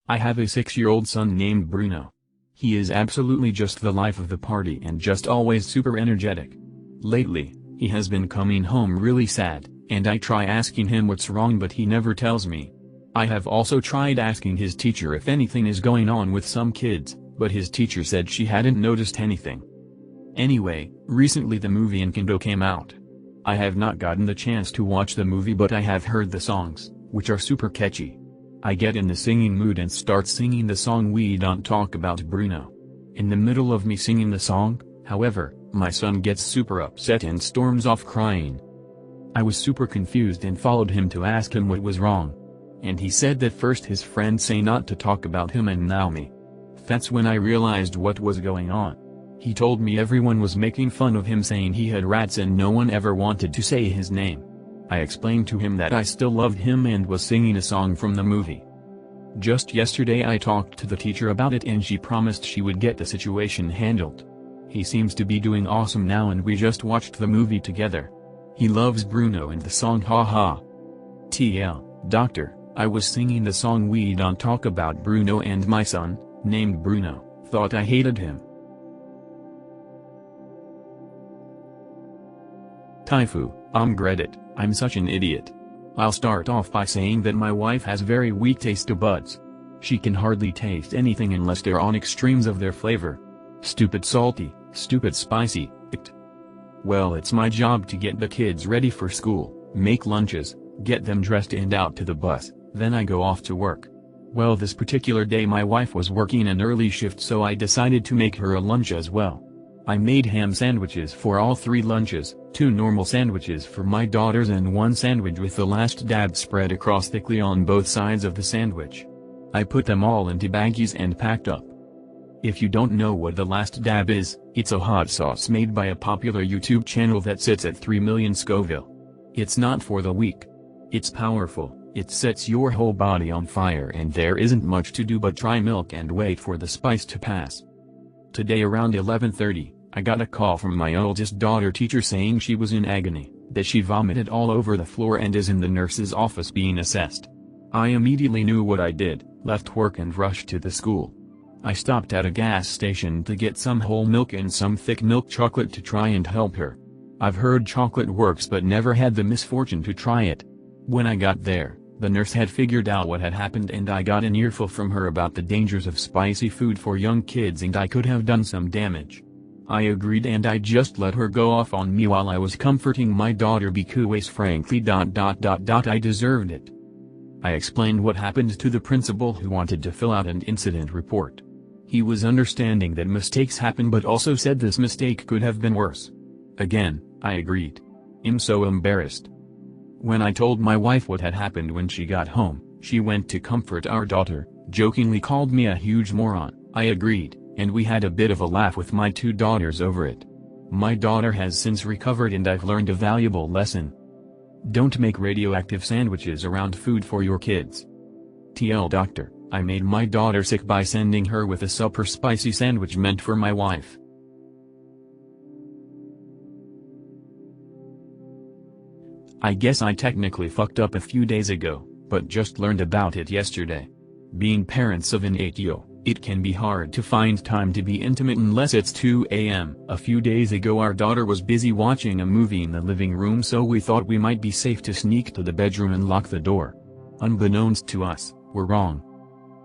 I have a 6-year-old son named Bruno. He is absolutely just the life of the party and just always super energetic. Lately, he has been coming home really sad, and I try asking him what's wrong but he never tells me. I have also tried asking his teacher if anything is going on with some kids, but his teacher said she hadn't noticed anything. Anyway, recently the movie Encanto came out. I have not gotten the chance to watch the movie but I have heard the songs, which are super catchy. I get in the singing mood and start singing the song We Don't Talk About Bruno. In the middle of me singing the song, however, my son gets super upset and storms off crying. I was super confused and followed him to ask him what was wrong. And he said that first his friends say not to talk about him and now me. That's when I realized what was going on. He told me everyone was making fun of him saying he had rats and no one ever wanted to say his name. I explained to him that I still loved him and was singing a song from the movie. Just yesterday I talked to the teacher about it and she promised she would get the situation handled. He seems to be doing awesome now and we just watched the movie together. He loves Bruno and the song haha. TL, doctor, I was singing the song We Don't Talk About Bruno and my son, named Bruno, thought I hated him. Tifu, regret it, I'm such an idiot. I'll start off by saying that my wife has very weak taste buds. She can hardly taste anything unless they're on extremes of their flavor. Stupid salty, stupid spicy, Well, it's my job to get the kids ready for school, make lunches, get them dressed and out to the bus, then I go off to work. Well, this particular day my wife was working an early shift so I decided to make her a lunch as well. I made ham sandwiches for all 3 lunches, 2 normal sandwiches for my daughters and 1 sandwich with the last dab spread across thickly on both sides of the sandwich. I put them all into baggies and packed up. If you don't know what the last dab is, it's a hot sauce made by a popular YouTube channel that sits at 3 million Scoville. It's not for the weak. It's powerful, it sets your whole body on fire and there isn't much to do but try milk and wait for the spice to pass. Today around 11:30, I got a call from my oldest daughter teacher saying she was in agony, that she vomited all over the floor and is in the nurse's office being assessed. I immediately knew what I did, left work and rushed to the school. I stopped at a gas station to get some whole milk and some thick milk chocolate to try and help her. I've heard chocolate works but never had the misfortune to try it. When I got there, the nurse had figured out what had happened and I got an earful from her about the dangers of spicy food for young kids and I could have done some damage. I agreed and I just let her go off on me while I was comforting my daughter because frankly I deserved it. I explained what happened to the principal who wanted to fill out an incident report. He was understanding that mistakes happen but also said this mistake could have been worse. Again, I agreed. I'm so embarrassed. When I told my wife what had happened when she got home, she went to comfort our daughter, jokingly called me a huge moron. I agreed, and we had a bit of a laugh with my 2 daughters over it. My daughter has since recovered and I've learned a valuable lesson. Don't make radioactive sandwiches around food for your kids. TL doctor, I made my daughter sick by sending her with a super spicy sandwich meant for my wife. I guess I technically fucked up a few days ago, but just learned about it yesterday. Being parents of an 8-year-old, it can be hard to find time to be intimate unless it's 2 a.m. A few days ago our daughter was busy watching a movie in the living room so we thought we might be safe to sneak to the bedroom and lock the door. Unbeknownst to us, we're wrong.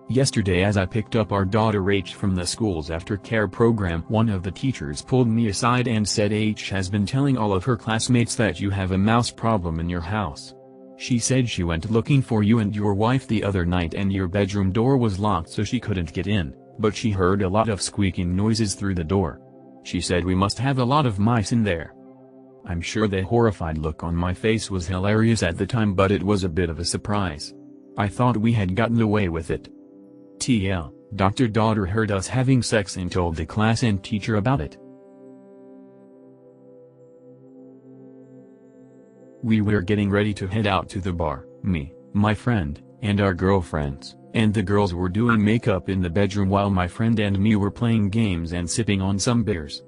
Yesterday as I picked up our daughter H from the school's aftercare program, one of the teachers pulled me aside and said H has been telling all of her classmates that you have a mouse problem in your house. She said she went looking for you and your wife the other night and your bedroom door was locked so she couldn't get in, but she heard a lot of squeaking noises through the door. She said we must have a lot of mice in there. I'm sure the horrified look on my face was hilarious at the time but it was a bit of a surprise. I thought we had gotten away with it. TL, Dr. Daughter heard us having sex and told the class and teacher about it. We were getting ready to head out to the bar, me, my friend, and our girlfriends, and the girls were doing makeup in the bedroom while my friend and me were playing games and sipping on some beers.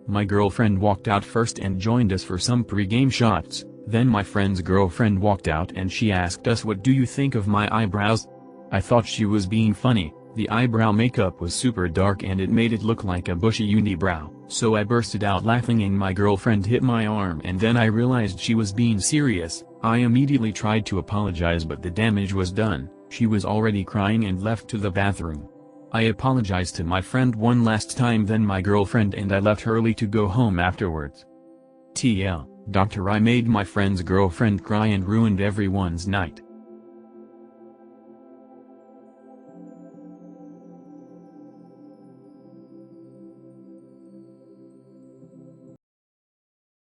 My girlfriend walked out first and joined us for some pre-game shots, then my friend's girlfriend walked out and she asked us what do you think of my eyebrows? I thought she was being funny. The eyebrow makeup was super dark and it made it look like a bushy unibrow, so I bursted out laughing and my girlfriend hit my arm and then I realized she was being serious. I immediately tried to apologize but the damage was done. She was already crying and left to the bathroom. I apologized to my friend one last time then my girlfriend and I left early to go home afterwards. TL, Dr. I made my friend's girlfriend cry and ruined everyone's night.